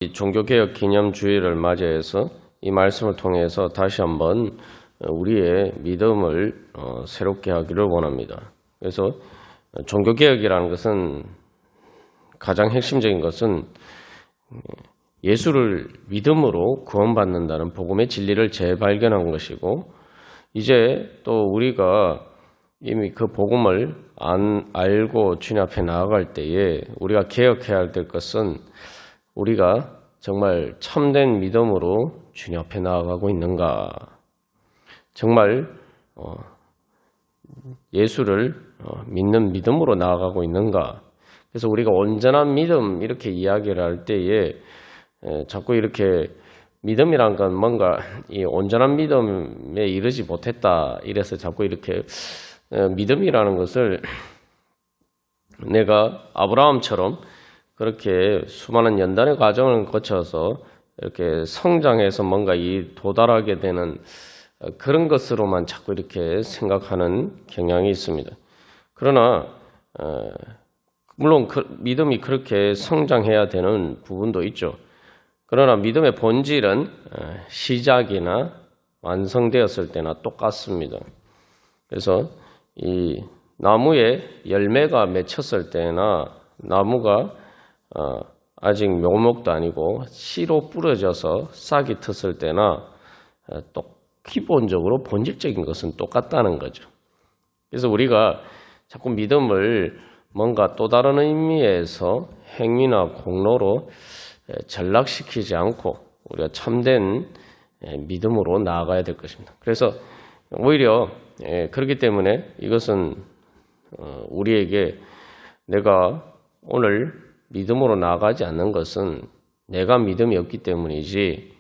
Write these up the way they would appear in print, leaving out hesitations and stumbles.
이 종교개혁 기념주의를 맞이해서 이 말씀을 통해서 다시 한번 우리의 믿음을 새롭게 하기를 원합니다. 그래서 종교개혁이라는 것은 가장 핵심적인 것은 예수를 믿음으로 구원받는다는 복음의 진리를 재발견한 것이고, 이제 또 우리가 이미 그 복음을 알고 주님 앞에 나아갈 때에 우리가 개혁해야 될 것은 우리가 정말 참된 믿음으로 주님 앞에 나아가고 있는가, 정말 예수를 믿는 믿음으로 나아가고 있는가. 그래서 우리가 온전한 믿음 이렇게 이야기를 할 때에 자꾸 이렇게 믿음이란 건 뭔가 이 온전한 믿음에 이르지 못했다 이래서 자꾸 이렇게 믿음이라는 것을 내가 아브라함처럼 그렇게 수많은 연단의 과정을 거쳐서 이렇게 성장해서 뭔가 도달하게 되는 그런 것으로만 자꾸 이렇게 생각하는 경향이 있습니다. 그러나 물론 믿음이 그렇게 성장해야 되는 부분도 있죠. 그러나 믿음의 본질은 시작이나 완성되었을 때나 똑같습니다. 그래서 이 나무에 열매가 맺혔을 때나 나무가 아직 묘목도 아니고 씨로 뿌려져서 싹이 텄을 때나 또 기본적으로 본질적인 것은 똑같다는 거죠. 그래서 우리가 자꾸 믿음을 뭔가 또 다른 의미에서 행위나 공로로 전락시키지 않고 우리가 참된 믿음으로 나아가야 될 것입니다. 그래서 오히려 그렇기 때문에 이것은 우리에게 내가 오늘 믿음으로 나아가지 않는 것은 내가 믿음이 없기 때문이지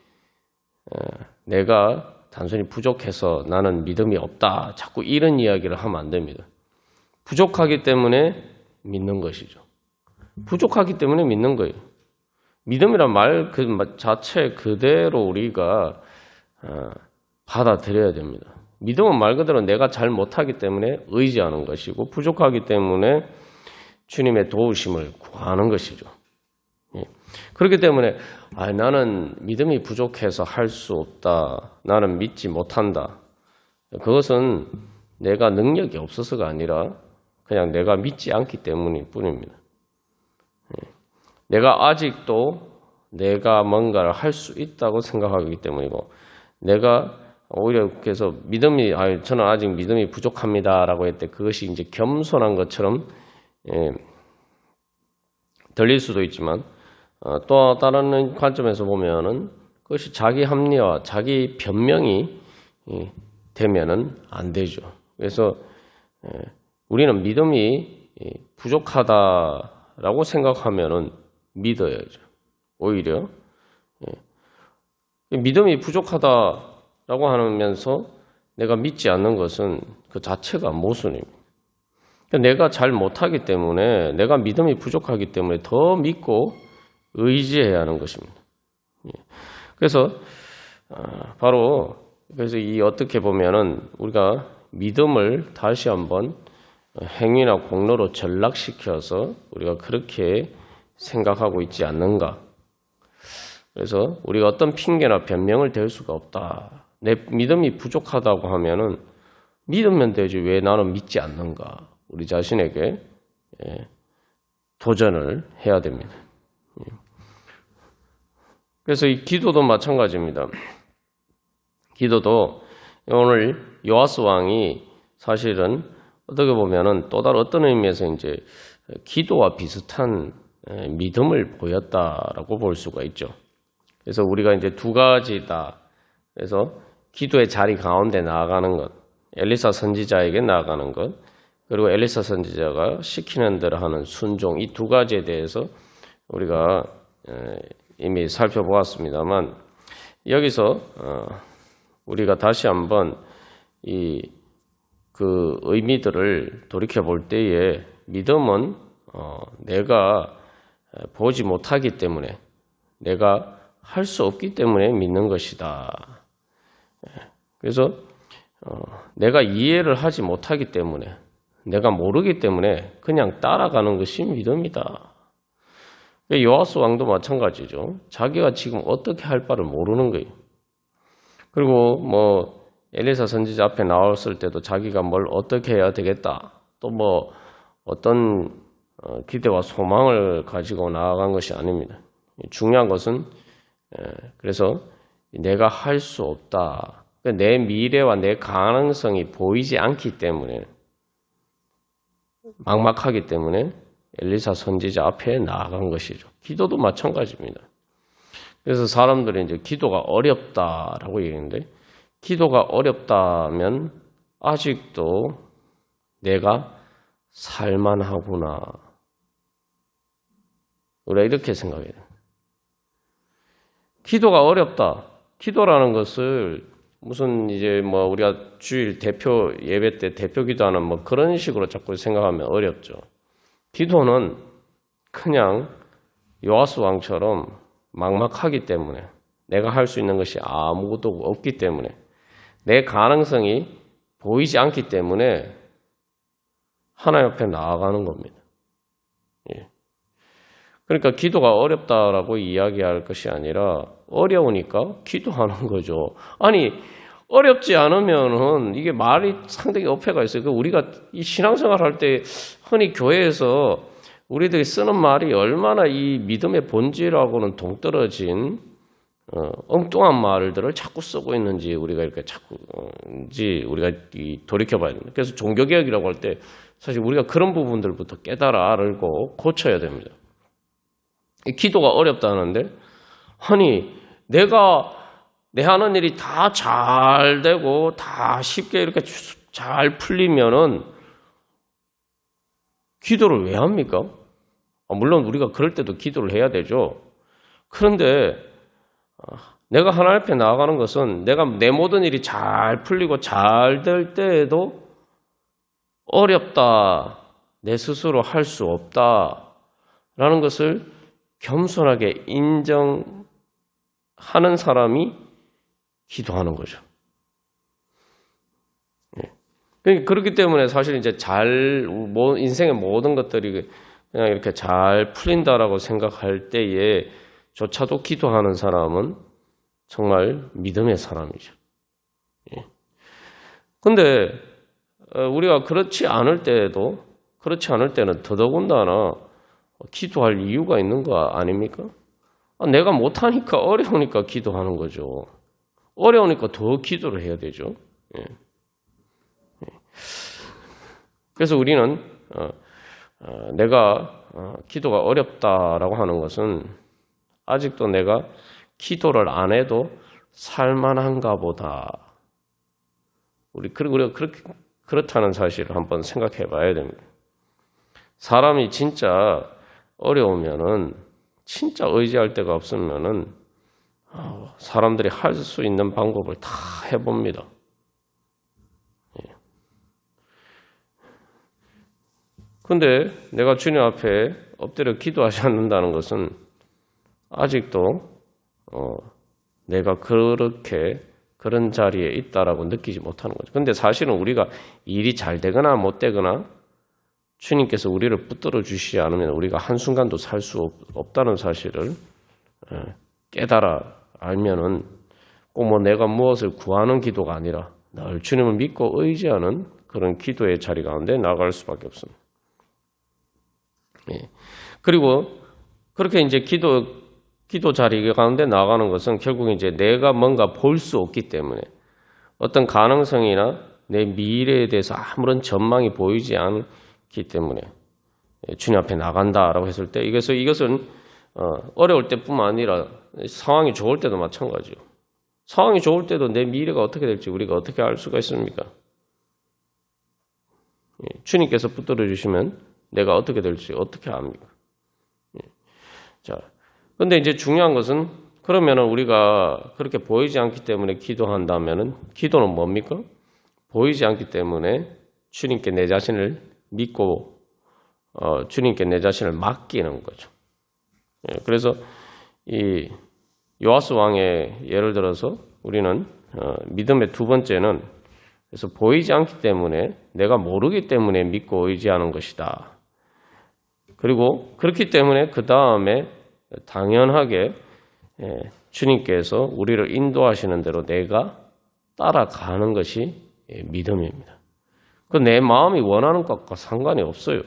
내가 단순히 부족해서 나는 믿음이 없다, 자꾸 이런 이야기를 하면 안 됩니다. 부족하기 때문에 믿는 것이죠. 부족하기 때문에 믿는 거예요. 믿음이란 말 그 자체 그대로 우리가 받아들여야 됩니다. 믿음은 말 그대로 내가 잘 못하기 때문에 의지하는 것이고, 부족하기 때문에 주님의 도우심을 구하는 것이죠. 그렇기 때문에 나는 믿음이 부족해서 할 수 없다, 나는 믿지 못한다, 그것은 내가 능력이 없어서가 아니라 그냥 내가 믿지 않기 때문일 뿐입니다. 내가 아직도 내가 뭔가를 할 수 있다고 생각하기 때문이고, 내가 오히려 그래서 믿음이 저는 아직 믿음이 부족합니다라고 했을 때 그것이 이제 겸손한 것처럼 들릴 수도 있지만, 또 다른 관점에서 보면은 그것이 자기 합리화, 자기 변명이 되면은 안 되죠. 그래서 우리는 믿음이 부족하다라고 생각하면은 믿어야죠. 오히려 믿음이 부족하다라고 하면서 내가 믿지 않는 것은 그 자체가 모순입니다. 내가 잘 못하기 때문에, 내가 믿음이 부족하기 때문에 더 믿고 의지해야 하는 것입니다. 그래서 바로 그래서 어떻게 보면은 우리가 믿음을 다시 한번 행위나 공로로 전락시켜서 우리가 그렇게 생각하고 있지 않는가. 그래서 우리가 어떤 핑계나 변명을 댈 수가 없다. 내 믿음이 부족하다고 하면은 믿으면 되지 왜 나는 믿지 않는가. 우리 자신에게 도전을 해야 됩니다. 그래서 이 기도도 마찬가지입니다. 기도도 오늘 요아스 왕이 사실은 어떻게 보면은 또 다른 어떤 의미에서 이제 기도와 비슷한 믿음을 보였다라고 볼 수가 있죠. 그래서 우리가 이제 두 가지다. 그래서 기도의 자리 가운데 나아가는 것, 엘리사 선지자에게 나아가는 것, 그리고 엘리사 선지자가 시키는 대로 하는 순종, 이 두 가지에 대해서 우리가 이미 살펴보았습니다만, 여기서 우리가 다시 한번 그 의미들을 돌이켜 볼 때에 믿음은 내가 보지 못하기 때문에, 내가 할 수 없기 때문에 믿는 것이다. 그래서 내가 이해를 하지 못하기 때문에, 내가 모르기 때문에 그냥 따라가는 것이 믿음이다. 요아스 왕도 마찬가지죠. 자기가 지금 어떻게 할 바를 모르는 거예요. 그리고 뭐 엘리사 선지자 앞에 나왔을 때도 자기가 뭘 어떻게 해야 되겠다. 또 뭐 어떤 기대와 소망을 가지고 나아간 것이 아닙니다. 중요한 것은 그래서 내가 할 수 없다. 내 미래와 내 가능성이 보이지 않기 때문에 막막하기 때문에 엘리사 선지자 앞에 나아간 것이죠. 기도도 마찬가지입니다. 그래서 사람들이 이제 기도가 어렵다라고 얘기하는데 기도가 어렵다면 아직도 내가 살만하구나. 우리가 이렇게 생각해야 돼요. 기도가 어렵다. 기도라는 것을 무슨 이제 뭐 우리가 주일 대표 예배 때 대표 기도하는 뭐 그런 식으로 자꾸 생각하면 어렵죠. 기도는 그냥 요아스 왕처럼 막막하기 때문에 내가 할 수 있는 것이 아무것도 없기 때문에 내 가능성이 보이지 않기 때문에 하나님 앞에 나아가는 겁니다. 예. 그러니까 기도가 어렵다라고 이야기할 것이 아니라 어려우니까 기도하는 거죠. 아니 어렵지 않으면은 이게 말이 상당히 어폐가 있어요. 우리가 이 신앙생활 할 때 흔히 교회에서 우리들이 쓰는 말이 얼마나 이 믿음의 본질하고는 동떨어진 엉뚱한 말들을 자꾸 쓰고 있는지 우리가 이렇게 우리가 돌이켜봐야 됩니다. 그래서 종교개혁이라고 할 때 사실 우리가 그런 부분들부터 깨달아 알고 고쳐야 됩니다. 이 기도가 어렵다는데 아니 내가 내 하는 일이 다 잘 되고 다 쉽게 이렇게 잘 풀리면은 기도를 왜 합니까? 물론 우리가 그럴 때도 기도를 해야 되죠. 그런데 내가 하나님 앞에 나아가는 것은 내가 내 모든 일이 잘 풀리고 잘 될 때에도 어렵다, 내 스스로 할 수 없다라는 것을 겸손하게 인정하는 사람이 기도하는 거죠. 그렇기 때문에 사실 이제 인생의 모든 것들이 그냥 이렇게 잘 풀린다라고 생각할 때에조차도 기도하는 사람은 정말 믿음의 사람이죠. 그런데 우리가 그렇지 않을 때는 더더군다나 기도할 이유가 있는 거 아닙니까? 내가 못하니까 어려우니까 기도하는 거죠. 어려우니까 더 기도를 해야 되죠. 그래서 우리는 내가 기도가 어렵다라고 하는 것은 아직도 내가 기도를 안 해도 살만한가 보다. 우리가 그렇다는 사실을 한번 생각해 봐야 됩니다. 사람이 진짜 어려우면은 진짜 의지할 데가 없으면은 사람들이 할 수 있는 방법을 다 해봅니다. 근데 내가 주님 앞에 엎드려 기도하지 않는다는 것은 아직도 내가 그런 자리에 있다라고 느끼지 못하는 거죠. 근데 사실은 우리가 일이 잘 되거나 못 되거나 주님께서 우리를 붙들어 주시지 않으면 우리가 한순간도 살 수 없다는 사실을 깨달아 알면은 꼭 뭐 내가 무엇을 구하는 기도가 아니라 늘 주님을 믿고 의지하는 그런 기도의 자리 가운데 나아갈 수밖에 없습니다. 그리고 그렇게 이제 기도 자리 가운데 나가는 것은 결국 이제 내가 뭔가 볼 수 없기 때문에 어떤 가능성이나 내 미래에 대해서 아무런 전망이 보이지 않기 때문에 주님 앞에 나간다라고 했을 때 이것은 어려울 때뿐만 아니라 상황이 좋을 때도 마찬가지요. 상황이 좋을 때도 내 미래가 어떻게 될지 우리가 어떻게 알 수가 있습니까? 주님께서 붙들어 주시면 내가 어떻게 될지 어떻게 압니까? 자, 근데 이제 중요한 것은 그러면은 우리가 그렇게 보이지 않기 때문에 기도한다면은 기도는 뭡니까? 보이지 않기 때문에 주님께 내 자신을 믿고 주님께 내 자신을 맡기는 거죠. 그래서 이 요아스 왕의 예를 들어서 우리는 믿음의 두 번째는 그래서 보이지 않기 때문에 내가 모르기 때문에 믿고 의지하는 것이다. 그리고 그렇기 때문에 그 다음에 당연하게 주님께서 우리를 인도하시는 대로 내가 따라가는 것이 믿음입니다. 그 내 마음이 원하는 것과 상관이 없어요.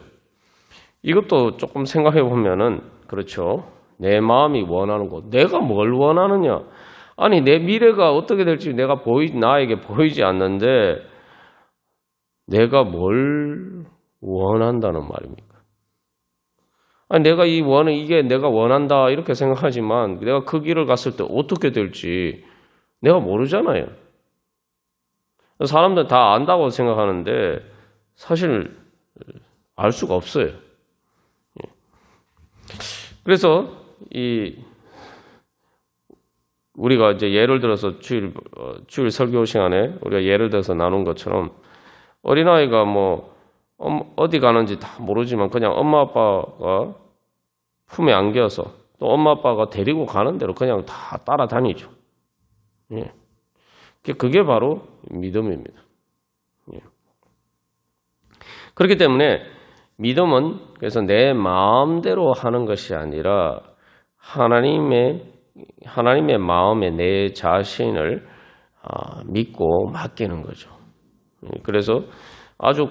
이것도 조금 생각해 보면은 그렇죠. 내 마음이 원하는 것, 내가 뭘 원하느냐? 아니 내 미래가 어떻게 될지 나에게 보이지 않는데 내가 뭘 원한다는 말입니까? 아니 이게 내가 원한다 이렇게 생각하지만 내가 그 길을 갔을 때 어떻게 될지 내가 모르잖아요. 사람들 다 안다고 생각하는데 사실 알 수가 없어요. 그래서 우리가 이제 예를 들어서 주일 설교 시간에 우리가 예를 들어서 나눈 것처럼 어린아이가 뭐 어디 가는지 다 모르지만 그냥 엄마 아빠가 품에 안겨서 또 엄마 아빠가 데리고 가는 대로 그냥 다 따라다니죠. 예. 그게 바로 믿음입니다. 예. 그렇기 때문에 믿음은 그래서 내 마음대로 하는 것이 아니라 하나님의 마음에 내 자신을 믿고 맡기는 거죠. 그래서 아주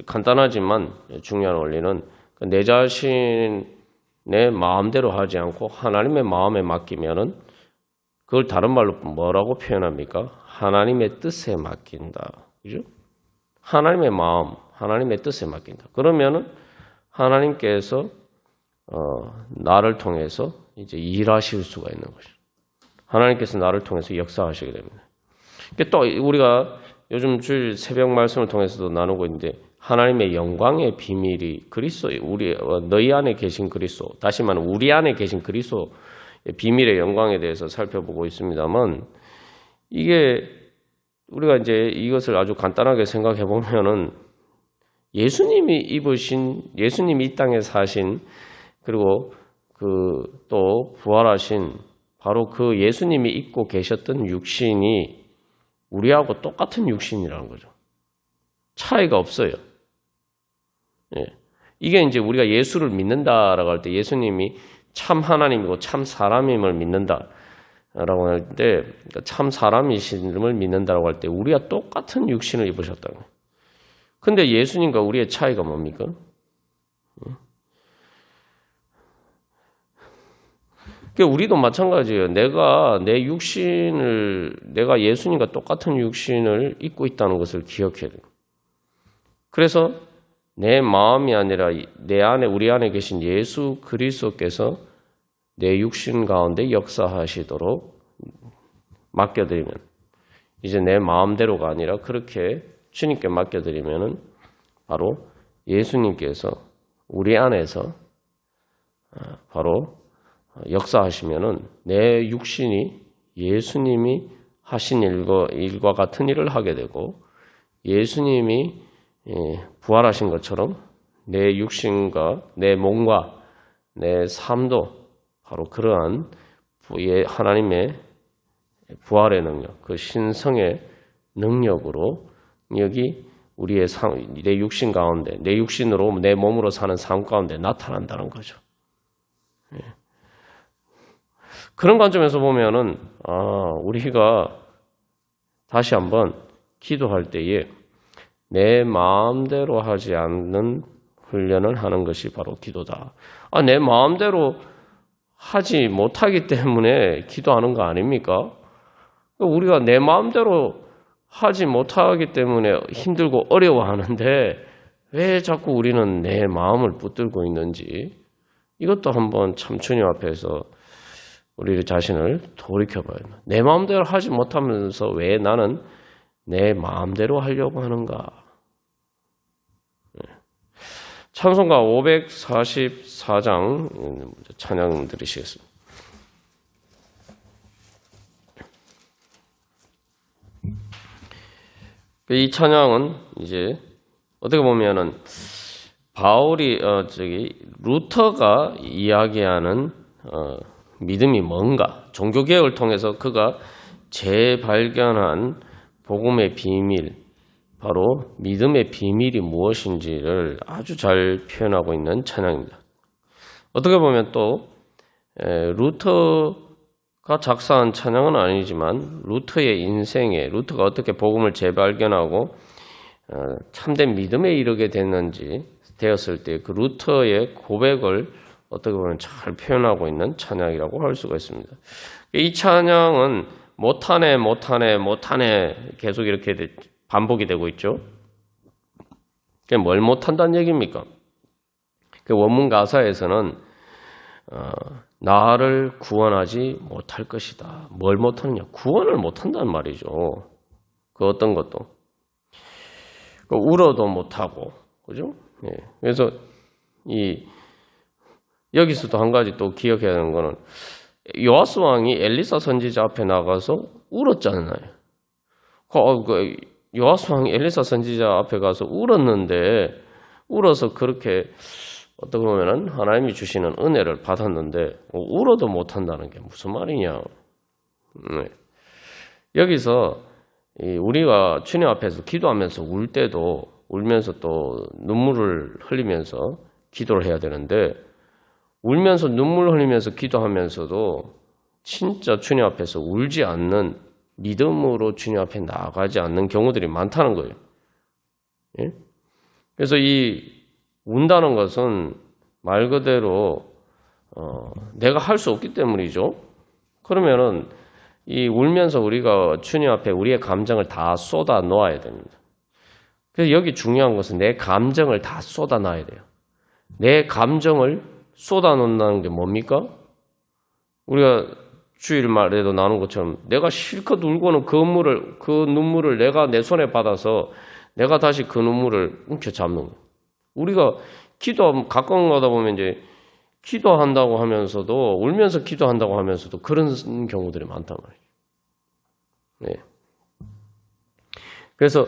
간단하지만 중요한 원리는 내 자신의 마음대로 하지 않고 하나님의 마음에 맡기면은 그걸 다른 말로 뭐라고 표현합니까? 하나님의 뜻에 맡긴다. 그죠? 하나님의 마음, 하나님의 뜻에 맡긴다. 그러면은 하나님께서 나를 통해서 이제 일하실 수가 있는 것이죠. 하나님께서 나를 통해서 역사하시게 됩니다. 또 우리가 요즘 주일 새벽 말씀을 통해서도 나누고 있는데 하나님의 영광의 비밀이 그리스도, 너희 안에 계신 그리스도, 다시 말하면 우리 안에 계신 그리스도의 비밀의 영광에 대해서 살펴보고 있습니다만 이게 우리가 이제 이것을 아주 간단하게 생각해 보면은 예수님이 이 땅에 사신 그리고 또 부활하신 바로 그 예수님이 입고 계셨던 육신이 우리하고 똑같은 육신이라는 거죠. 차이가 없어요. 예. 이게 이제 우리가 예수를 믿는다라고 할 때 예수님이 참 하나님이고 참 사람임을 믿는다라고 할 때 참 사람이심을 믿는다라고 할 때 우리가 똑같은 육신을 입으셨다는 거예요. 근데 예수님과 우리의 차이가 뭡니까? 우리도 마찬가지예요. 내가 예수님과 똑같은 육신을 입고 있다는 것을 기억해야 돼요. 그래서 내 마음이 아니라 우리 안에 계신 예수 그리스도께서 내 육신 가운데 역사하시도록 맡겨드리면 이제 내 마음대로가 아니라 그렇게 주님께 맡겨드리면은 바로 예수님께서 우리 안에서 바로 역사하시면은 내 육신이 예수님이 하신 일과 같은 일을 하게 되고 예수님이 부활하신 것처럼 내 육신과 내 몸과 내 삶도 바로 그러한 하나님의 부활의 능력, 그 신성의 능력으로 여기 우리의 내 육신 가운데, 내 육신으로 내 몸으로 사는 삶 가운데 나타난다는 거죠. 그런 관점에서 보면은 우리가 다시 한번 기도할 때에 내 마음대로 하지 않는 훈련을 하는 것이 바로 기도다. 내 마음대로 하지 못하기 때문에 기도하는 거 아닙니까? 우리가 내 마음대로 하지 못하기 때문에 힘들고 어려워하는데 왜 자꾸 우리는 내 마음을 붙들고 있는지 이것도 한번 참 주님 앞에서 우리 자신을 돌이켜봐야 돼요. 내 마음대로 하지 못하면서 왜 나는 내 마음대로 하려고 하는가? 찬송가 544장 찬양 들으시겠습니다. 이 찬양은 이제 어떻게 보면은 루터가 이야기하는 믿음이 뭔가, 종교개혁을 통해서 그가 재발견한 복음의 비밀, 바로 믿음의 비밀이 무엇인지를 아주 잘 표현하고 있는 찬양입니다. 어떻게 보면 또 루터가 작사한 찬양은 아니지만 루터의 인생에 루터가 어떻게 복음을 재발견하고 참된 믿음에 이르게 되었을 때 그 루터의 고백을 어떻게 보면 잘 표현하고 있는 찬양이라고 할 수가 있습니다. 이 찬양은 못하네 계속 이렇게 반복이 되고 있죠. 그게 뭘 못한다는 얘기입니까? 그 원문 가사에서는 나를 구원하지 못할 것이다. 뭘 못하느냐? 구원을 못한다는 말이죠. 그 어떤 것도. 울어도 못하고, 그죠? 예. 그래서 여기서도 한 가지 또 기억해야 하는 거는 요아스 왕이 엘리사 선지자 앞에 나가서 울었잖아요. 요아스 왕이 엘리사 선지자 앞에 가서 울었는데, 울어서 그렇게 어떻게 보면은 하나님이 주시는 은혜를 받았는데, 울어도 못한다는 게 무슨 말이냐. 여기서 우리가 주님 앞에서 기도하면서 울 때도 울면서 또 눈물을 흘리면서 기도를 해야 되는데, 울면서 눈물 흘리면서 기도하면서도 진짜 주님 앞에서 울지 않는 믿음으로 주님 앞에 나아가지 않는 경우들이 많다는 거예요. 예? 그래서 운다는 것은 말 그대로 내가 할 수 없기 때문이죠. 그러면은 울면서 우리가 주님 앞에 우리의 감정을 다 쏟아 놓아야 됩니다. 그래서 여기 중요한 것은 내 감정을 다 쏟아 놔야 돼요. 내 감정을 쏟아 놓는다는 게 뭡니까? 우리가 주일 말에도 나눈 것처럼 내가 실컷 울고는 그 눈물을 내가 내 손에 받아서 내가 다시 그 눈물을 움켜잡는 거예요. 우리가 가까운 가다 보면 이제 기도한다고 하면서도 울면서 기도한다고 하면서도 그런 경우들이 많단 말이에요. 네. 그래서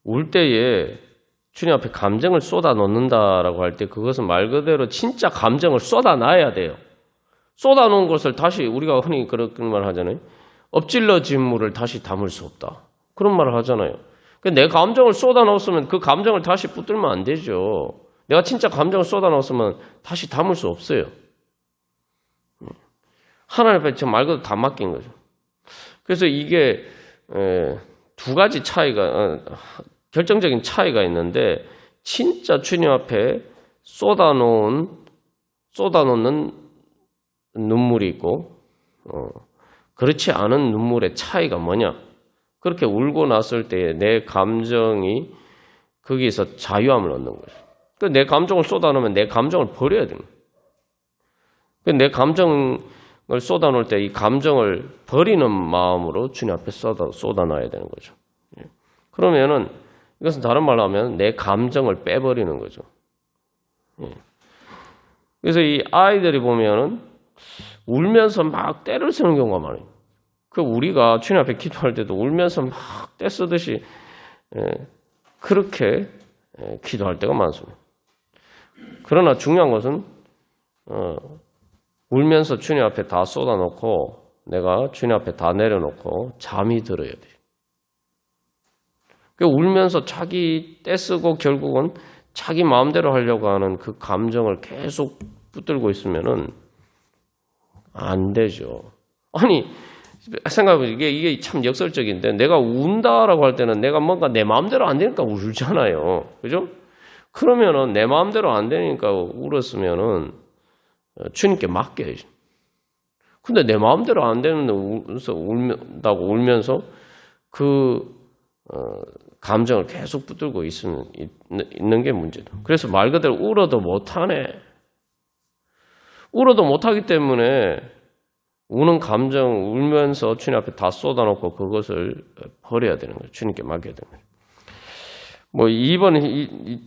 울 때에 주님 앞에 감정을 쏟아 놓는다라고 할 때 그것은 말 그대로 진짜 감정을 쏟아 놔야 돼요. 쏟아 놓은 것을 다시 우리가 흔히 그런 말 하잖아요. 엎질러진 물을 다시 담을 수 없다. 그런 말을 하잖아요. 내 감정을 쏟아 넣었으면 그 감정을 다시 붙들면 안 되죠. 내가 진짜 감정을 쏟아 넣었으면 다시 담을 수 없어요. 하나님 앞에 말 그대로 다 맡긴 거죠. 그래서 이게 두 가지 결정적인 차이가 있는데, 진짜 주님 앞에 쏟아놓는 눈물이 있고, 그렇지 않은 눈물의 차이가 뭐냐? 그렇게 울고 났을 때 내 감정이 거기서 자유함을 얻는 거죠. 내 감정을 쏟아놓으면 내 감정을 버려야 됩니다. 내 감정을 쏟아놓을 때 이 감정을 버리는 마음으로 주님 앞에 쏟아놔야 되는 거죠. 그러면은 이것은 다른 말로 하면 내 감정을 빼버리는 거죠. 그래서 이 아이들이 보면은 울면서 막 떼를 쓰는 경우가 많아요. 우리가 주님 앞에 기도할 때도 울면서 막 떼 쓰듯이 그렇게 기도할 때가 많습니다. 그러나 중요한 것은 울면서 주님 앞에 다 쏟아놓고 내가 주님 앞에 다 내려놓고 잠이 들어야 돼요. 울면서 자기 떼쓰고 결국은 자기 마음대로 하려고 하는 그 감정을 계속 붙들고 있으면은 안 되죠. 아니, 생각해보면 이게 참 역설적인데, 내가 운다라고 할 때는 내가 뭔가 내 마음대로 안 되니까 울잖아요. 그죠? 그러면은 내 마음대로 안 되니까 울었으면은 주님께 맡겨야죠. 근데 내 마음대로 안 되는데 울다고 울면서 감정을 계속 붙들고 있는 게 문제다. 그래서 말 그대로 울어도 못하네. 울어도 못하기 때문에 우는 감정 울면서 주님 앞에 다 쏟아놓고 그것을 버려야 되는 거예요. 주님께 맡겨야 되는 거예요.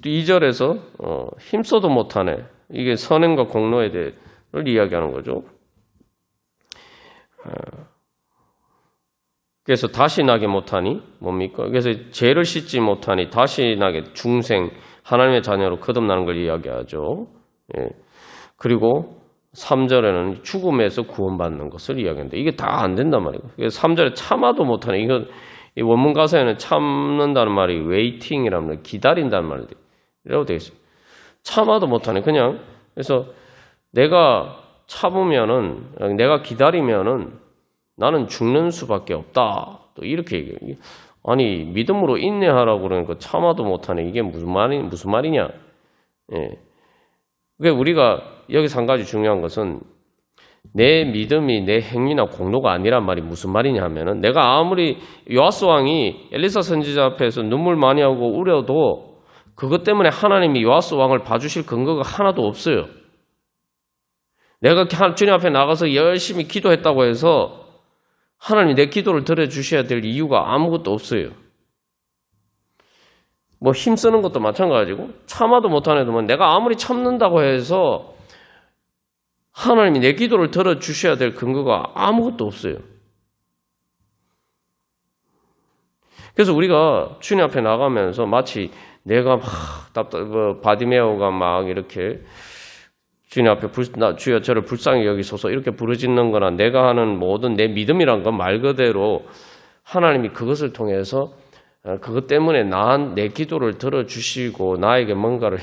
2절에서 힘써도 못하네. 이게 선행과 공로에 대해를 이야기하는 거죠. 그래서 다시 나게 못하니 뭡니까? 그래서 죄를 씻지 못하니 다시 나게 중생 하나님의 자녀로 거듭나는 걸 이야기하죠. 예. 그리고 3절에는 죽음에서 구원받는 것을 이야기하는데 이게 다 안 된단 말이에요. 그래서 3절에 참아도 못하니 이 원문 가사에는 참는다는 말이 웨이팅이라는 말, 기다린다는 말이라고 되어 있어요. 참아도 못하니 그냥 그래서 내가 참으면은, 내가 기다리면은 나는 죽는 수밖에 없다. 또 이렇게 얘기해요. 아니, 믿음으로 인내하라고 그러니까 참아도 못하네. 이게 무슨 말이냐. 예. 그러니까 우리가 여기서 한 가지 중요한 것은 내 믿음이 내 행위나 공로가 아니란 말이 무슨 말이냐 하면은 내가 아무리 요아스 왕이 엘리사 선지자 앞에서 눈물 많이 하고 우려도 그것 때문에 하나님이 요아스 왕을 봐주실 근거가 하나도 없어요. 내가 주님 앞에 나가서 열심히 기도했다고 해서 하나님이 내 기도를 들어주셔야 될 이유가 아무것도 없어요. 뭐 힘쓰는 것도 마찬가지고 참아도 못하는 애도 내가 아무리 참는다고 해서 하나님이 내 기도를 들어주셔야 될 근거가 아무것도 없어요. 그래서 우리가 주님 앞에 나가면서 마치 내가 막 바디메오가 막 이렇게 주님 앞에 주여 저를 불쌍히 여기소서 이렇게 부르짖는 거나 내가 하는 모든 내 믿음이란 건 말 그대로 하나님이 그것을 통해서 그것 때문에 내 기도를 들어주시고 나에게 뭔가를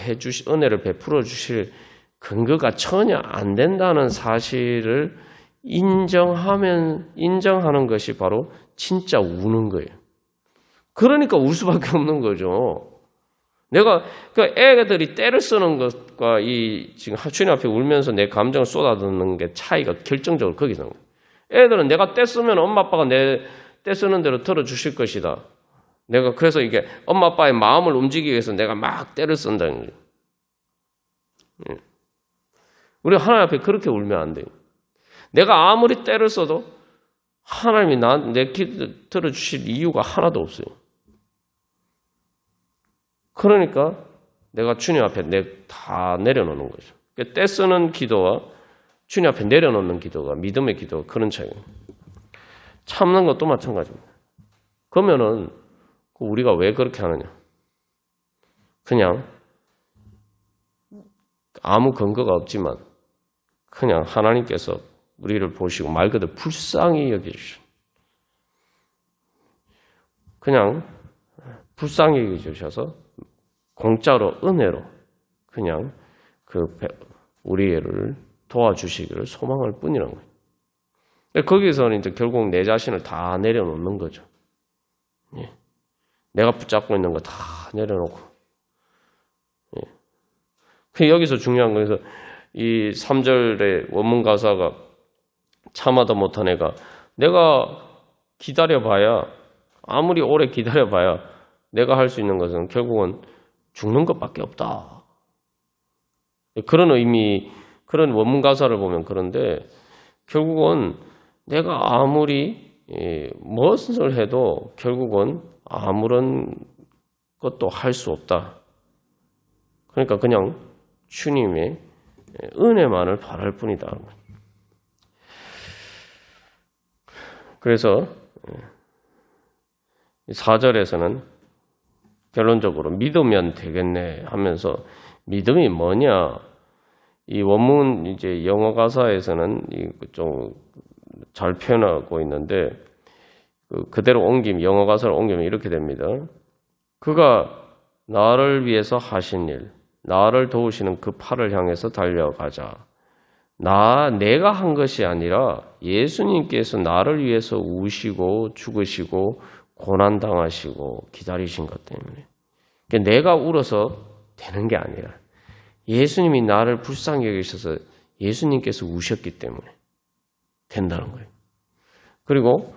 은혜를 베풀어 주실 근거가 전혀 안 된다는 사실을 인정하는 것이 바로 진짜 우는 거예요. 그러니까 울 수밖에 없는 거죠. 내가 애들이 때를 쓰는 것과 지금 주님 앞에 울면서 내 감정을 쏟아붓는 게 차이가 결정적으로 거기서 나는 거예요. 애들은 내가 때 쓰면 엄마 아빠가 내 때 쓰는 대로 들어주실 것이다. 내가 그래서 이게 엄마 아빠의 마음을 움직이기 위해서 내가 막 때를 쓴다는 거예요. 우리가 하나님 앞에 그렇게 울면 안 돼요. 내가 아무리 때를 써도 하나님이 내 기도 들어주실 이유가 하나도 없어요. 그러니까 내가 주님 앞에 다 내려놓는 거죠. 때 쓰는 기도와 주님 앞에 내려놓는 기도가 믿음의 기도가 그런 차이예요. 참는 것도 마찬가지입니다. 그러면은 우리가 왜 그렇게 하느냐? 그냥 아무 근거가 없지만 그냥 하나님께서 우리를 보시고 말 그대로 불쌍히 여겨주셔. 그냥 불쌍히 여겨주셔서 공짜로 은혜로 그냥 우리를 도와주시기를 소망할 뿐이라는 거예요. 거기서는 이제 결국 내 자신을 다 내려놓는 거죠. 예. 내가 붙잡고 있는 거 다 내려놓고. 예. 여기서 중요한 거에서 이 3절의 원문 가사가 참아도 못한 애가 내가 기다려봐야 아무리 오래 기다려봐야 내가 할 수 있는 것은 결국은 죽는 것밖에 없다. 그런 의미, 그런 원문 가사를 보면 그런데 결국은 내가 아무리 무엇을 해도 결국은 아무런 것도 할 수 없다. 그러니까 그냥 주님의 은혜만을 바랄 뿐이다. 그래서 4절에서는 결론적으로 믿으면 되겠네 하면서 믿음이 뭐냐? 이 원문 이제 영어 가사에서는 좀 잘 표현하고 있는데 그대로 영어 가사를 옮기면 이렇게 됩니다. 그가 나를 위해서 하신 일, 나를 도우시는 그 팔을 향해서 달려가자. 내가 한 것이 아니라 예수님께서 나를 위해서 우시고 죽으시고 고난당하시고 기다리신 것 때문에. 그러니까 내가 울어서 되는 게 아니라 예수님이 나를 불쌍히 여기셔서 예수님께서 우셨기 때문에 된다는 거예요. 그리고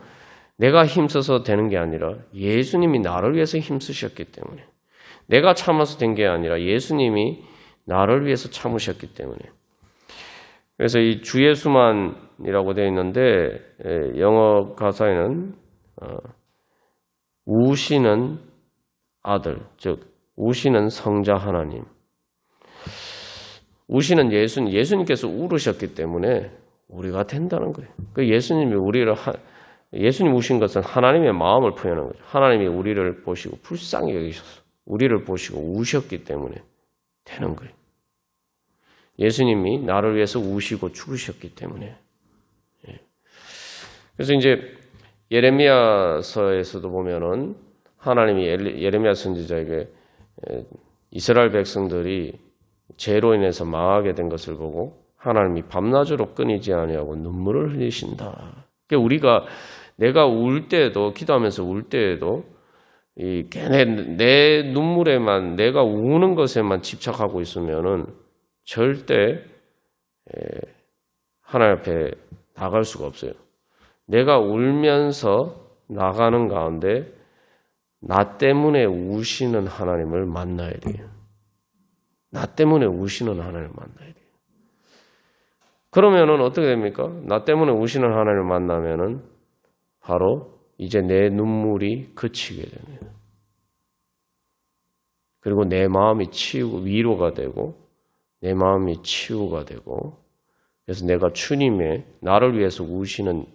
내가 힘써서 되는 게 아니라 예수님이 나를 위해서 힘쓰셨기 때문에 내가 참아서 된 게 아니라 예수님이 나를 위해서 참으셨기 때문에 그래서 이 주 예수만이라고 되어 있는데 영어 가사에는 우시는 아들, 즉 우시는 성자 하나님 우시는 예수님께서 울으셨기 때문에 우리가 된다는 거예요. 예수님 우신 것은 하나님의 마음을 표현한 거죠. 하나님이 우리를 보시고 불쌍히 여기셔서 우리를 보시고 우셨기 때문에 되는 거예요. 예수님이 나를 위해서 우시고 죽으셨기 때문에. 그래서 이제 예레미야서에서도 보면은 하나님이 예레미야 선지자에게 이스라엘 백성들이 죄로 인해서 망하게 된 것을 보고 하나님이 밤낮으로 끊이지 아니하고 눈물을 흘리신다. 그러니까 우리가 내가 울 때에도 기도하면서 울 때에도 내 눈물에만 내가 우는 것에만 집착하고 있으면은 절대 하나님 앞에 나갈 수가 없어요. 내가 울면서 나가는 가운데 나 때문에 우시는 하나님을 만나야 돼요. 나 때문에 우시는 하나님을 만나야 돼요. 그러면은 어떻게 됩니까? 나 때문에 우시는 하나님을 만나면은 바로 이제 내 눈물이 그치게 됩니다. 그리고 내 마음이 위로가 되고 내 마음이 치유가 되고 그래서 내가 주님의 나를 위해서 우시는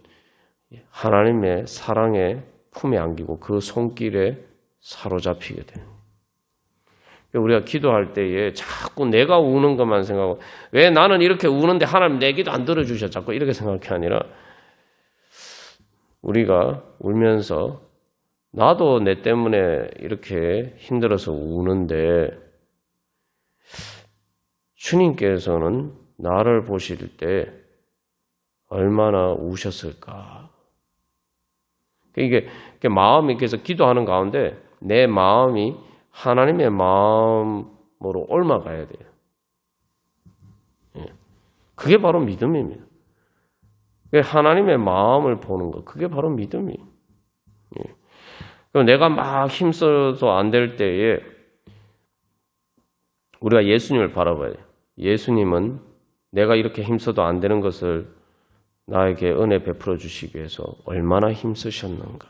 하나님의 사랑의 품에 안기고 그 손길에 사로잡히게 돼요. 우리가 기도할 때에 자꾸 내가 우는 것만 생각하고 왜 나는 이렇게 우는데 하나님 내 기도 안 들어주셔 자꾸 이렇게 생각할 게 아니라 우리가 울면서 나도 내 때문에 이렇게 힘들어서 우는데 주님께서는 나를 보실 때 얼마나 우셨을까. 이게 마음이 그래서 기도하는 가운데 내 마음이 하나님의 마음으로 옮아가야 돼요. 그게 바로 믿음입니다. 하나님의 마음을 보는 것, 그게 바로 믿음이에요. 내가 막 힘써서 안 될 때에 우리가 예수님을 바라봐야 돼요. 예수님은 내가 이렇게 힘써도 안 되는 것을 나에게 은혜 베풀어 주시기 위해서 얼마나 힘쓰셨는가.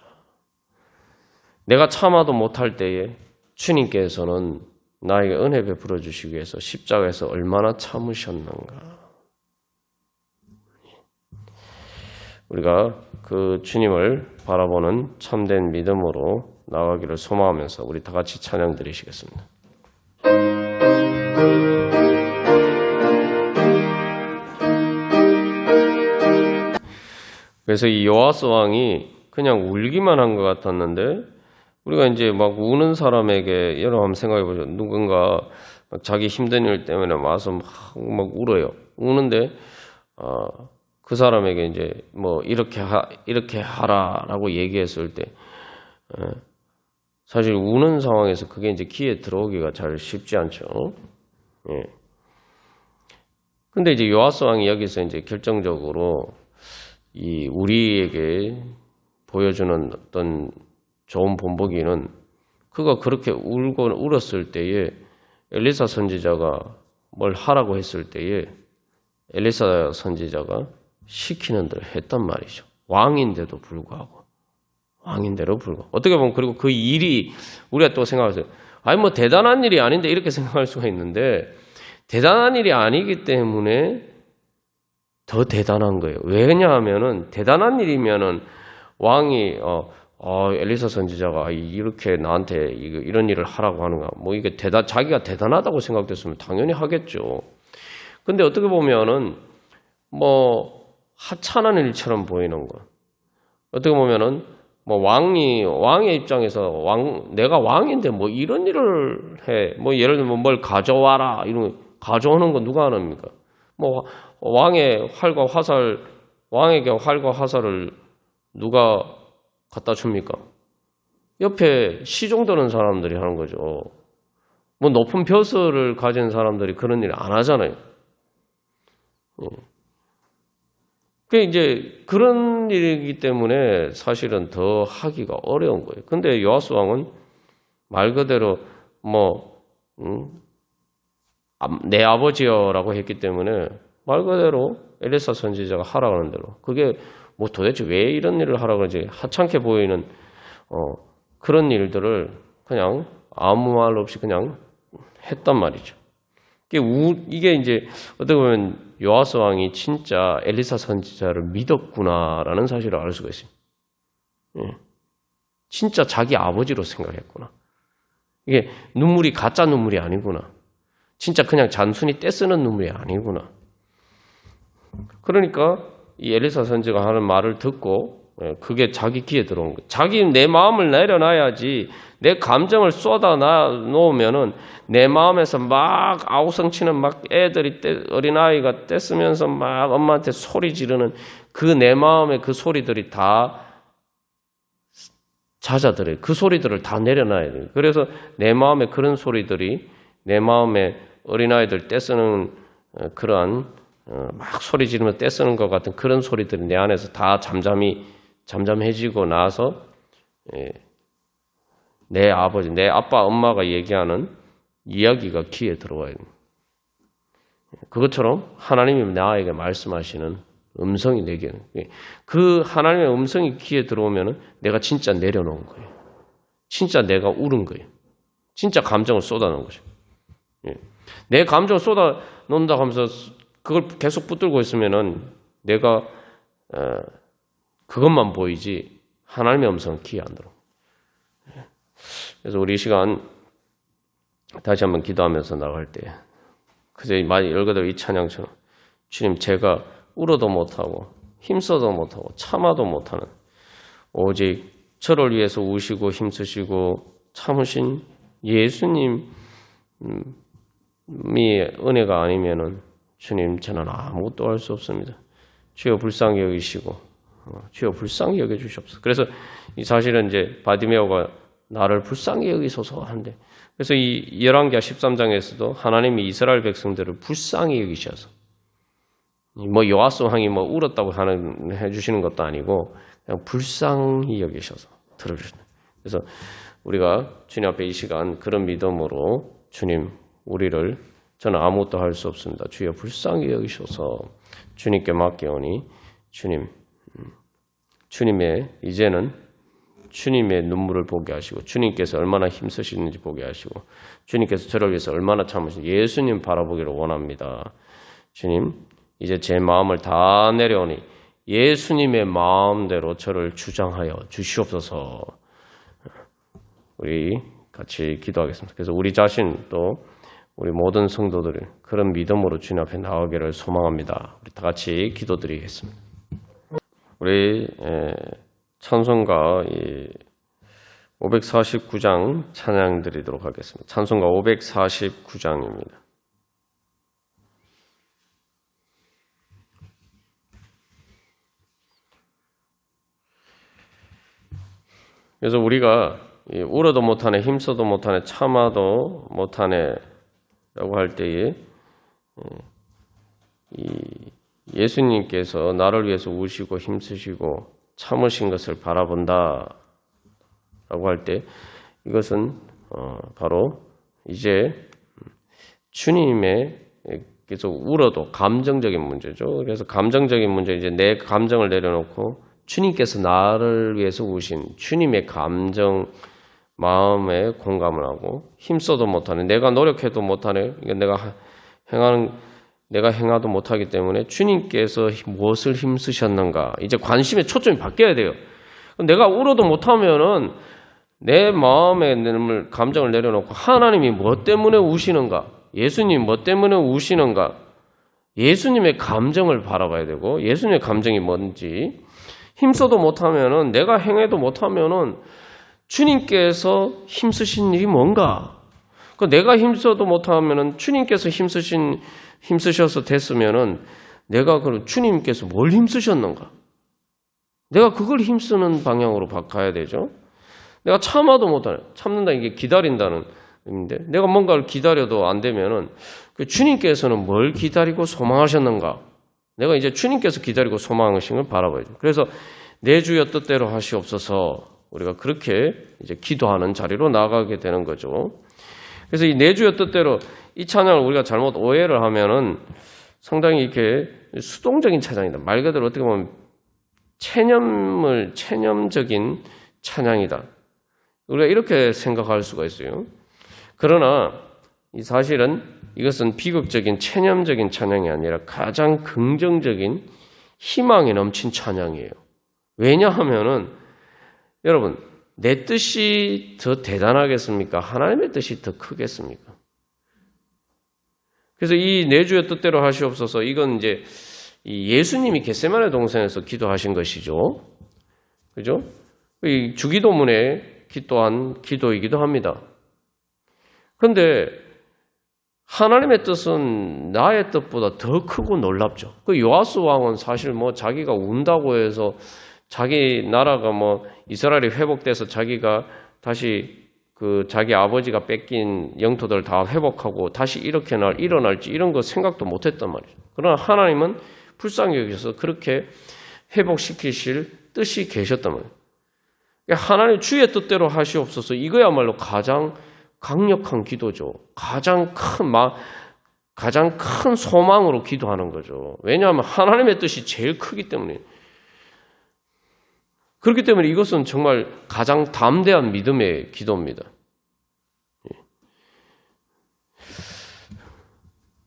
내가 참아도 못할 때에 주님께서는 나에게 은혜 베풀어 주시기 위해서 십자가에서 얼마나 참으셨는가. 우리가 그 주님을 바라보는 참된 믿음으로 나가기를 소망하면서 우리 다 같이 찬양 드리시겠습니다. 그래서 이 요아스 왕이 그냥 울기만 한 것 같았는데 우리가 이제 막 우는 사람에게 여러분 한번 생각해 보죠. 누군가 자기 힘든 일 때문에 와서 막 울어요. 우는데 그 사람에게 이제 뭐 이렇게 하라라고 얘기했을 때 사실 우는 상황에서 그게 이제 귀에 들어오기가 잘 쉽지 않죠. 예. 근데 이제 요아스 왕이 여기서 이제 결정적으로 이 우리에게 보여주는 어떤 좋은 본보기는 그가 그렇게 울었을 때에 엘리사 선지자가 뭘 하라고 했을 때에 엘리사 선지자가 시키는 대로 했단 말이죠. 왕인데도 불구하고. 어떻게 보면 그리고 그 일이 우리가 또 생각하세요. 아니 뭐 대단한 일이 아닌데 이렇게 생각할 수가 있는데 대단한 일이 아니기 때문에 더 대단한 거예요. 왜냐하면은 대단한 일이면은 왕이 엘리사 선지자가 이렇게 나한테 이런 일을 하라고 하는가. 뭐 이게 자기가 대단하다고 생각됐으면 당연히 하겠죠. 근데 어떻게 보면은 뭐 하찮은 일처럼 보이는 거. 어떻게 보면은 뭐 왕의 입장에서 내가 왕인데 뭐 이런 일을 해. 뭐 예를 들면 뭘 가져와라. 이런 거 가져오는 거 누가 합니까? 뭐 왕에게 활과 화살을 누가 갖다 줍니까? 옆에 시종 드는 사람들이 하는 거죠. 뭐 높은 벼슬을 가진 사람들이 그런 일 안 하잖아요. 그 이제 그런 일이기 때문에 사실은 더 하기가 어려운 거예요. 근데 요아스 왕은 말 그대로 내 아버지여라고 했기 때문에 말 그대로 엘리사 선지자가 하라고 하는 대로 그게 뭐 도대체 왜 이런 일을 하라고 그러지 하찮게 보이는 그런 일들을 그냥 아무 말 없이 그냥 했단 말이죠. 이게 이제 어떻게 보면 요아스 왕이 진짜 엘리사 선지자를 믿었구나라는 사실을 알 수가 있어요. 진짜 자기 아버지로 생각했구나. 이게 눈물이 가짜 눈물이 아니구나. 진짜 그냥 단순히 떼쓰는 눈물이 아니구나. 그러니까 이 엘리사 선지자가 하는 말을 듣고 그게 자기 귀에 들어온 거예요. 자기 내 마음을 내려놔야지. 내 감정을 쏟아 놓으면은 내 마음에서 막 아우성치는 막 애들이 어린아이가 떼쓰면서 막 엄마한테 소리 지르는 그 내 마음의 그 소리들이 다 잦아들어요. 그 소리들을 다 내려놔야 돼요. 그래서 내 마음에 그런 소리들이 내 마음에 어린아이들 떼쓰는 그러한 막 소리 지르며 떼쓰는 것 같은 그런 소리들이 내 안에서 다 잠잠해지고 나서 내 아버지, 내 아빠, 엄마가 얘기하는 이야기가 귀에 들어와요. 그것처럼 하나님이 나에게 말씀하시는 음성이 내게 그 하나님의 음성이 귀에 들어오면 내가 진짜 내려놓은 거예요. 진짜 내가 울은 거예요. 진짜 감정을 쏟아놓은 거죠. 내 감정을 쏟아놓는다 하면서 그걸 계속 붙들고 있으면은 내가 그것만 보이지 하나님의 음성은 귀에 안 들어. 그래서 우리 이 시간 다시 한번 기도하면서 나갈 때 그저 많이 읽어도 이 찬양처럼 주님 제가 울어도 못하고 힘써도 못하고 참아도 못하는 오직 저를 위해서 우시고 힘쓰시고 참으신 예수님이 은혜가 아니면은 주님 저는 아무것도 할 수 없습니다. 주여 불쌍히 여기시고 주여 불쌍히 여겨주시옵소서. 그래서 이 사실은 이제 바디메오가 나를 불쌍히 여기소서 하는데 그래서 이 열왕기하 13장에서도 하나님이 이스라엘 백성들을 불쌍히 여기셔서 뭐 요아스 왕이 뭐 울었다고 해주시는 것도 아니고 그냥 불쌍히 여기셔서 들어주시는. 그래서 우리가 주님 앞에 이 시간 그런 믿음으로 주님 우리를 저는 아무것도 할 수 없습니다. 주여 불쌍히 여기셔서 주님께 맡겨오니 주님의 이제는 주님의 눈물을 보게 하시고 주님께서 얼마나 힘쓰시는지 보게 하시고 주님께서 저를 위해서 얼마나 참으시는지 예수님 바라보기를 원합니다. 주님 이제 제 마음을 다 내려오니 예수님의 마음대로 저를 주장하여 주시옵소서. 우리 같이 기도하겠습니다. 그래서 우리 자신 또 우리 모든 성도들이 그런 믿음으로 주님 앞에 나오기를 소망합니다. 우리 다 같이 기도드리겠습니다. 우리 찬송가 549장 찬양 드리도록 하겠습니다. 찬송가 549장입니다. 그래서 우리가 울어도 못하네, 힘써도 못하네, 참아도 못하네 라고 할 때에 예수님께서 나를 위해서 우시고 힘쓰시고 참으신 것을 바라본다 라고 할 때 이것은 바로 이제 주님께서 울어도 감정적인 문제죠. 그래서 감정적인 문제 이제 내 감정을 내려놓고 주님께서 나를 위해서 우신 주님의 감정 마음에 공감을 하고 힘써도 못하네. 내가 노력해도 못하네. 내가 행하도 못하기 때문에 주님께서 무엇을 힘쓰셨는가. 이제 관심의 초점이 바뀌어야 돼요. 내가 울어도 못하면은 내 마음에 감정을 내려놓고 하나님이 뭐 때문에 우시는가. 예수님 뭐 때문에 우시는가. 예수님의 감정을 바라봐야 되고 예수님의 감정이 뭔지 힘써도 못하면은 내가 행해도 못하면은 주님께서 힘쓰신 일이 뭔가? 내가 힘써도 못하면은 주님께서 힘쓰셔서 됐으면은 내가 그럼 주님께서 뭘 힘쓰셨는가? 내가 그걸 힘쓰는 방향으로 가야 되죠. 내가 참아도 못하네. 참는다 이게 기다린다는 의미인데 내가 뭔가를 기다려도 안 되면은 주님께서는 뭘 기다리고 소망하셨는가? 내가 이제 주님께서 기다리고 소망하신 걸 바라봐야죠. 그래서 내 주여 뜻대로 하시옵소서. 우리가 그렇게 이제 기도하는 자리로 나가게 되는 거죠. 그래서 이 내 주여 뜻대로 이 찬양을 우리가 잘못 오해를 하면은 상당히 이렇게 수동적인 찬양이다. 말 그대로 어떻게 보면 체념적인 찬양이다. 우리가 이렇게 생각할 수가 있어요. 그러나 이 사실은 이것은 비극적인 체념적인 찬양이 아니라 가장 긍정적인 희망이 넘친 찬양이에요. 왜냐하면은 여러분 내 뜻이 더 대단하겠습니까? 하나님의 뜻이 더 크겠습니까? 그래서 이 내 주의 뜻대로 하시옵소서 이건 이제 예수님이 겟세마네 동산에서 기도하신 것이죠. 그죠? 이 주기도문의 또한 기도이기도 합니다. 그런데 하나님의 뜻은 나의 뜻보다 더 크고 놀랍죠. 그 요아스 왕은 사실 뭐 자기가 운다고 해서 자기 나라가 뭐 이스라엘이 회복돼서 자기가 다시 그 자기 아버지가 뺏긴 영토들 다 회복하고 다시 이렇게 일어날지 이런 거 생각도 못했단 말이죠. 그러나 하나님은 불쌍히 여기셔서 그렇게 회복시키실 뜻이 계셨단 말이에요. 하나님 주의 뜻대로 하시옵소서. 이거야말로 가장 강력한 기도죠. 가장 큰 소망으로 기도하는 거죠. 왜냐하면 하나님의 뜻이 제일 크기 때문에. 그렇기 때문에 이것은 정말 가장 담대한 믿음의 기도입니다.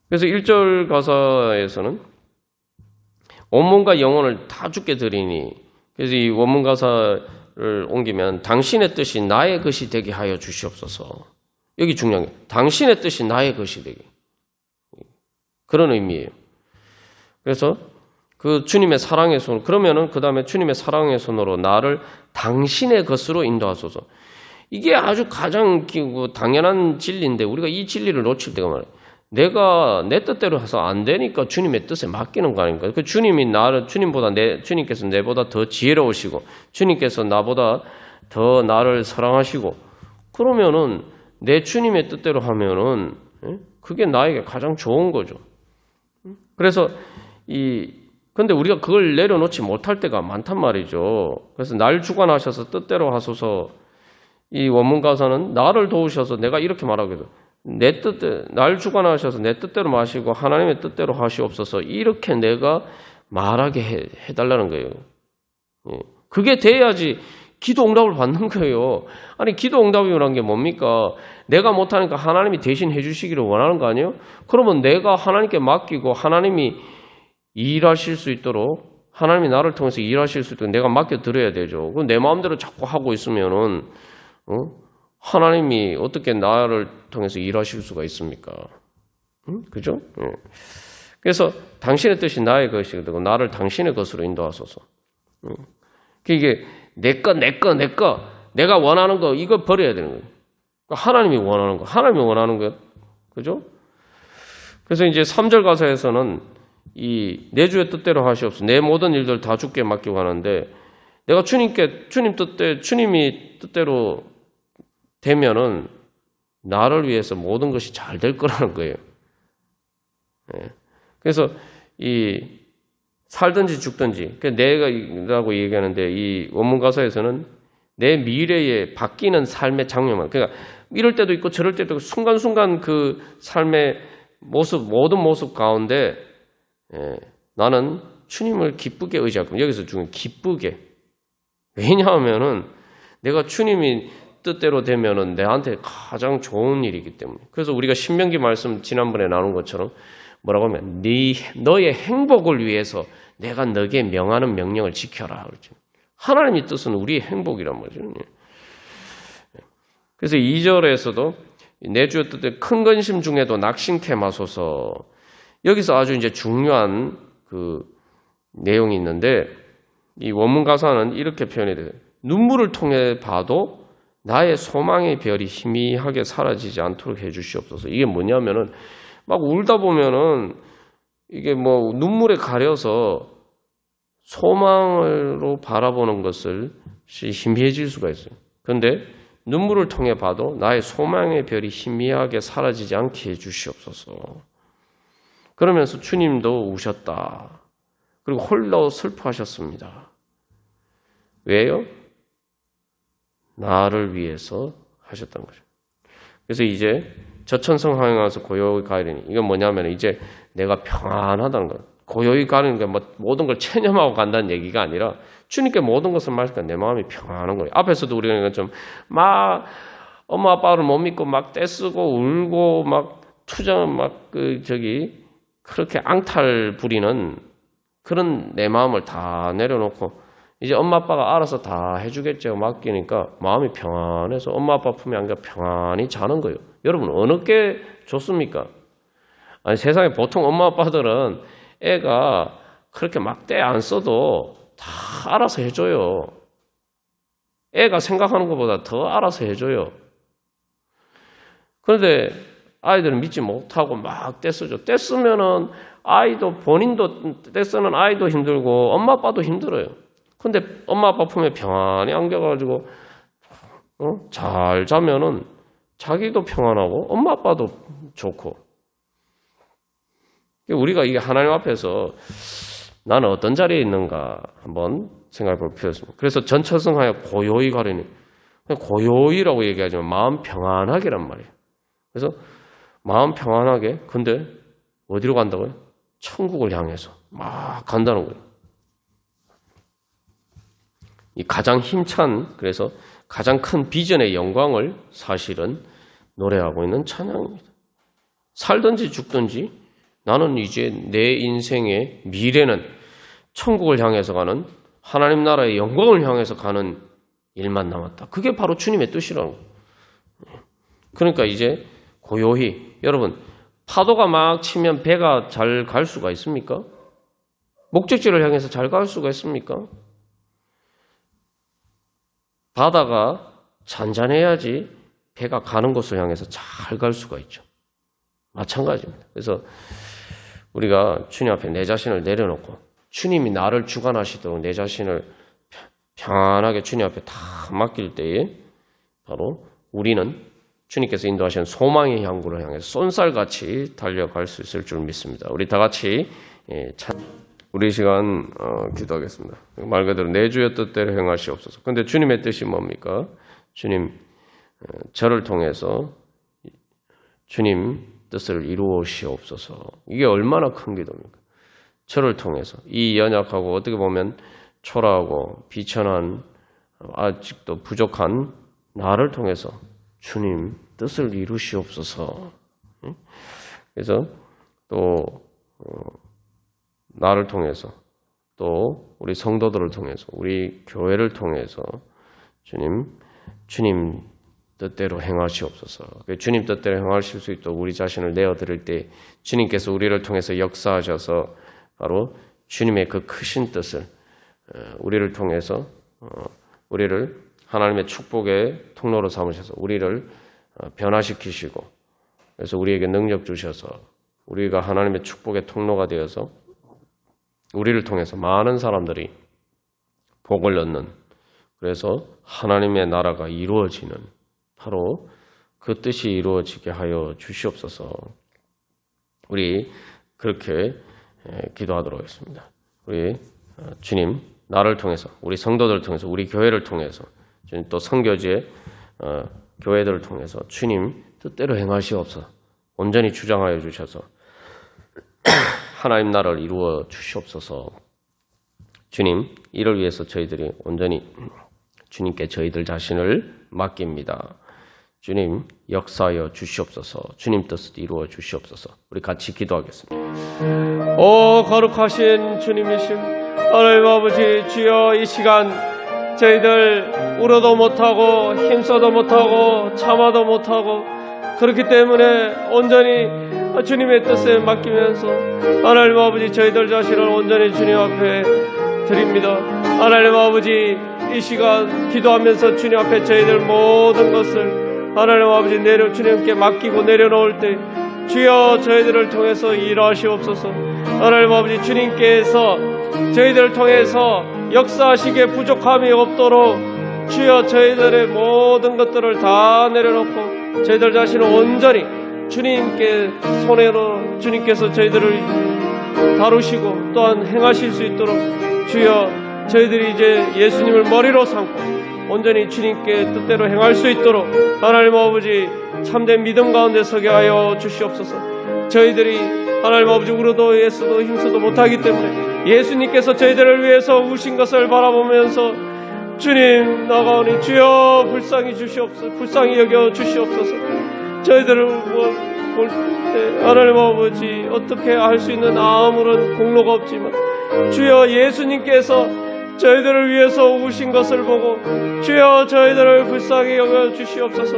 그래서 1절 가사에서는 온몸과 영혼을 다 주께 드리니, 그래서 이 원문 가사를 옮기면 당신의 뜻이 나의 것이 되게 하여 주시옵소서. 여기 중요한 게 당신의 뜻이 나의 것이 되게. 그런 의미예요. 그래서 그 주님의 사랑의 손, 그러면은 그 다음에 주님의 사랑의 손으로 나를 당신의 것으로 인도하소서. 이게 아주 가장 당연한 진리인데 우리가 이 진리를 놓칠 때가 많아요. 내가 내 뜻대로 해서 안 되니까 주님의 뜻에 맡기는 거 아닙니까? 그 주님께서 내보다 더 지혜로우시고 주님께서 나보다 더 나를 사랑하시고 그러면은 내 주님의 뜻대로 하면은 그게 나에게 가장 좋은 거죠. 그래서 근데 우리가 그걸 내려놓지 못할 때가 많단 말이죠. 그래서 날 주관하셔서 뜻대로 하소서. 이 원문 가사는 나를 도우셔서 내가 이렇게 말하거든. 날 주관하셔서 내 뜻대로 마시고 하나님의 뜻대로 하시옵소서. 이렇게 내가 말하게 해달라는 거예요. 그게 돼야지 기도 응답을 받는 거예요. 아니 기도 응답이라는 게 뭡니까? 내가 못하니까 하나님이 대신 해주시기를 원하는 거 아니에요? 그러면 내가 하나님께 맡기고 하나님이 일하실 수 있도록 하나님이 나를 통해서 일하실 수 있도록 내가 맡겨드려야 되죠. 그럼 내 마음대로 자꾸 하고 있으면은 하나님이 어떻게 나를 통해서 일하실 수가 있습니까? 그죠? 그래서 당신의 뜻이 나의 것이 되고 나를 당신의 것으로 인도하소서. 이게 내 거, 내가 원하는 거 이거 버려야 되는 거예요. 하나님이 원하는 거, 그죠? 그래서 이제 3절 가사에서는 내 주의 뜻대로 하시옵소서. 내 모든 일들 다 주께 맡기고 하는데 내가 주님이 뜻대로 되면은 나를 위해서 모든 것이 잘 될 거라는 거예요. 그래서 살든지 죽든지 내가라고 얘기하는데 이 원문 가사에서는 내 미래에 바뀌는 삶의 장면만, 그러니까 이럴 때도 있고 저럴 때도 있고 순간순간 그 삶의 모든 모습 가운데 나는 주님을 기쁘게 의지할 겁니다. 여기서 중요한 기쁘게. 왜냐하면은 내가 주님이 뜻대로 되면은 내한테 가장 좋은 일이기 때문에. 그래서 우리가 신명기 말씀 지난번에 나눈 것처럼 뭐라고 하면 너의 행복을 위해서 내가 너에게 명하는 명령을 지켜라. 그렇죠. 하나님의 뜻은 우리의 행복이란 말이죠. 그래서 2절에서도 내 주의 뜻에 큰 근심 중에도 낙심케 마소서. 여기서 아주 이제 중요한 그 내용이 있는데 이 원문 가사는 이렇게 표현이 돼요. 눈물을 통해 봐도 나의 소망의 별이 희미하게 사라지지 않도록 해주시옵소서. 이게 뭐냐면은 막 울다 보면은 이게 뭐 눈물에 가려서 소망으로 바라보는 것을 희미해질 수가 있어요. 그런데 눈물을 통해 봐도 나의 소망의 별이 희미하게 사라지지 않게 해주시옵소서. 그러면서 주님도 우셨다. 그리고 홀로 슬퍼하셨습니다. 왜요? 나를 위해서 하셨던 거죠. 그래서 이제 저천성 하에 가서 고요히 가리니 이건 뭐냐면 이제 내가 평안하다는 거예요. 고요히 가리는 게 뭐 모든 걸 체념하고 간다는 얘기가 아니라 주님께 모든 것을 맡으니까 내 마음이 평안한 거예요. 앞에서도 우리가 좀 막 엄마 아빠를 못 믿고 막 떼쓰고 울고 막 투정 막 그렇게 앙탈 부리는 그런 내 마음을 다 내려놓고 이제 엄마 아빠가 알아서 다 해주겠죠. 맡기니까 마음이 평안해서 엄마 아빠 품에 안겨 평안히 자는 거예요. 여러분 어느 게 좋습니까? 아니 세상에 보통 엄마 아빠들은 애가 그렇게 막 떼 안 써도 다 알아서 해줘요. 애가 생각하는 것보다 더 알아서 해줘요. 그런데 아이들은 믿지 못하고 막 떼쓰죠. 떼쓰면은 아이도 본인도 떼쓰는 아이도 힘들고 엄마 아빠도 힘들어요. 근데 엄마 아빠 품에 평안히 안겨가지고 잘 자면은 자기도 평안하고 엄마 아빠도 좋고. 우리가 이게 하나님 앞에서 나는 어떤 자리에 있는가 한번 생각해 볼 필요가 있습니다. 그래서 전처성하여 고요히 가리니, 고요히라고 얘기하지만 마음 평안하게란 말이에요. 그래서 마음 평안하게, 근데 어디로 간다고요? 천국을 향해서 막 간다는 거예요. 이 가장 힘찬, 그래서 가장 큰 비전의 영광을 사실은 노래하고 있는 찬양입니다. 살든지 죽든지 나는 이제 내 인생의 미래는 천국을 향해서 가는, 하나님 나라의 영광을 향해서 가는 일만 남았다. 그게 바로 주님의 뜻이라는 거예요. 그러니까 이제 고요히, 여러분, 파도가 막 치면 배가 잘 갈 수가 있습니까? 목적지를 향해서 잘 갈 수가 있습니까? 바다가 잔잔해야지 배가 가는 곳을 향해서 잘 갈 수가 있죠. 마찬가지입니다. 그래서 우리가 주님 앞에 내 자신을 내려놓고 주님이 나를 주관하시도록 내 자신을 평안하게 주님 앞에 다 맡길 때에 바로 우리는 주님께서 인도하시는 소망의 향구를 향해서 쏜살같이 달려갈 수 있을 줄 믿습니다. 우리 다 같이 우리 시간 기도하겠습니다. 말 그대로 내 주의 뜻대로 행하시옵소서. 그런데 주님의 뜻이 뭡니까? 주님, 저를 통해서 주님 뜻을 이루시옵소서. 이게 얼마나 큰 기도입니까? 저를 통해서 이 연약하고 어떻게 보면 초라하고 비천한 아직도 부족한 나를 통해서 주님 뜻을 이루시옵소서. 그래서 또 나를 통해서 또 우리 성도들을 통해서 우리 교회를 통해서 주님 뜻대로 행하시옵소서. 주님 뜻대로 행하실 수 있도록 우리 자신을 내어드릴 때 주님께서 우리를 통해서 역사하셔서 바로 주님의 그 크신 뜻을 우리를 통해서 우리를 하나님의 축복의 통로로 삼으셔서 우리를 변화시키시고, 그래서 우리에게 능력 주셔서 우리가 하나님의 축복의 통로가 되어서 우리를 통해서 많은 사람들이 복을 얻는, 그래서 하나님의 나라가 이루어지는 바로 그 뜻이 이루어지게 하여 주시옵소서. 우리 그렇게 기도하도록 하겠습니다. 우리 주님, 나를 통해서, 우리 성도들을 통해서, 우리 교회를 통해서, 주님 또 선교지의 교회들을 통해서 주님 뜻대로 행하시옵소서. 온전히 주장하여 주셔서 하나님 나라를 이루어 주시옵소서. 주님, 이를 위해서 저희들이 온전히 주님께 저희들 자신을 맡깁니다. 주님, 역사하여 주시옵소서. 주님 뜻을 이루어 주시옵소서. 우리 같이 기도하겠습니다. 오 거룩하신 주님이심 하나님 아버지, 주여 이 시간 저희들 울어도 못하고 힘써도 못하고 참아도 못하고 그렇기 때문에 온전히 주님의 뜻에 맡기면서 하나님 아버지 저희들 자신을 온전히 주님 앞에 드립니다. 하나님 아버지, 이 시간 기도하면서 주님 앞에 저희들 모든 것을 하나님 아버지 주님께 맡기고 내려놓을 때 주여 저희들을 통해서 일하시옵소서. 하나님 아버지, 주님께서 저희들을 통해서 역사하시기에 부족함이 없도록 주여 저희들의 모든 것들을 다 내려놓고 저희들 자신을 온전히 주님께 손으로 주님께서 저희들을 다루시고 또한 행하실 수 있도록 주여 저희들이 이제 예수님을 머리로 삼고 온전히 주님께 뜻대로 행할 수 있도록 하나님 아버지 참된 믿음 가운데 서게 하여 주시옵소서. 저희들이 하나님 아버지 울어도 애써도 힘써도 못하기 때문에 예수님께서 저희들을 위해서 우신 것을 바라보면서 주님 나가오니 주여 불쌍히 주시옵소서. 불쌍히 여겨 주시옵소서. 저희들을 볼 때 하나님 아버지 어떻게 할 수 있는 아무런 공로가 없지만 주여 예수님께서 저희들을 위해서 우신 것을 보고 주여 저희들을 불쌍히 여겨 주시옵소서.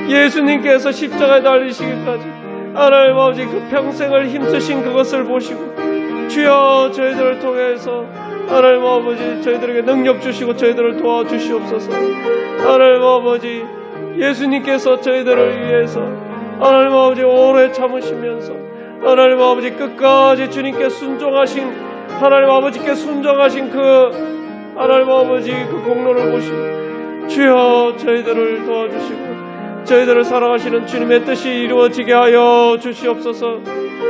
예수님께서 십자가에 달리시기까지 하나님 아버지 그 평생을 힘쓰신 그것을 보시고 주여 저희들을 통해서 하나님 아버지 저희들에게 능력 주시고 저희들을 도와주시옵소서. 하나님 아버지 예수님께서 저희들을 위해서 하나님 아버지 오래 참으시면서 하나님 아버지 끝까지 주님께 순종하신 하나님 아버지께 순종하신 그 하나님 아버지 그 공로를 보시고 주여 저희들을 도와주시고 저희들을 사랑하시는 주님의 뜻이 이루어지게 하여 주시옵소서.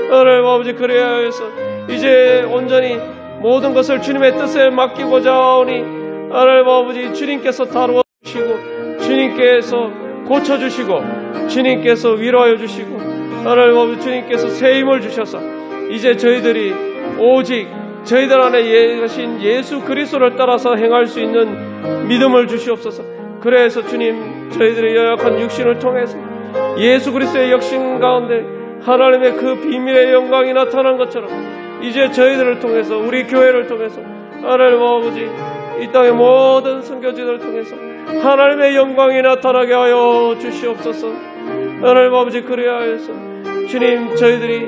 하나님 아버지 그래야 해서 이제 온전히 모든 것을 주님의 뜻에 맡기고자 하오니 하나님 아버지 주님께서 다루어 주시고 주님께서 고쳐주시고 주님께서 위로하여 주시고 하나님 아버지 주님께서 새 힘을 주셔서 이제 저희들이 오직 저희들 안에 계신 예수 그리스도를 따라서 행할 수 있는 믿음을 주시옵소서. 그래서 주님 저희들의 연약한 육신을 통해서 예수 그리스도의 역신 가운데 하나님의 그 비밀의 영광이 나타난 것처럼 이제 저희들을 통해서 우리 교회를 통해서 하나님 아버지 이 땅의 모든 선교지들을 통해서 하나님의 영광이 나타나게 하여 주시옵소서. 하나님 아버지 그래야 해서 주님 저희들이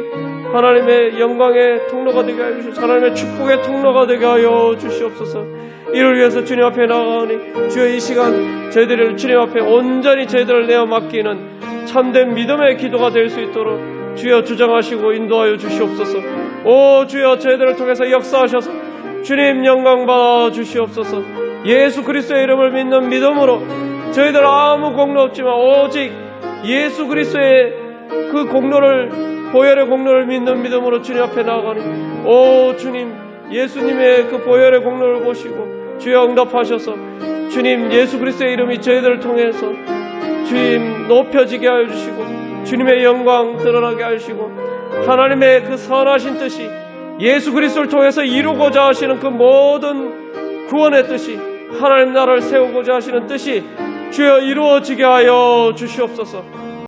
하나님의 영광의 통로가 되게 하여 주시옵소서. 하나님의 축복의 통로가 되게 하여 주시옵소서. 이를 위해서 주님 앞에 나아가오니 주여 이 시간 저희들을 주님 앞에 온전히 저희들을 내어 맡기는 참된 믿음의 기도가 될 수 있도록 주여 주장하시고 인도하여 주시옵소서. 오 주여 저희들을 통해서 역사하셔서 주님 영광 받아 주시옵소서. 예수 그리스도의 이름을 믿는 믿음으로 저희들 아무 공로 없지만 오직 예수 그리스도의 그 공로를 보혈의 공로를 믿는 믿음으로 주님 앞에 나아가니 오 주님 예수님의 그 보혈의 공로를 보시고 주여 응답하셔서 주님 예수 그리스도의 이름이 저희들을 통해서 주님 높여지게 하여 주시고 주님의 영광 드러나게 하시고 하나님의 그 선하신 뜻이 예수 그리스도를 통해서 이루고자 하시는 그 모든 구원의 뜻이 하나님 나라를 세우고자 하시는 뜻이 주여 이루어지게 하여 주시옵소서.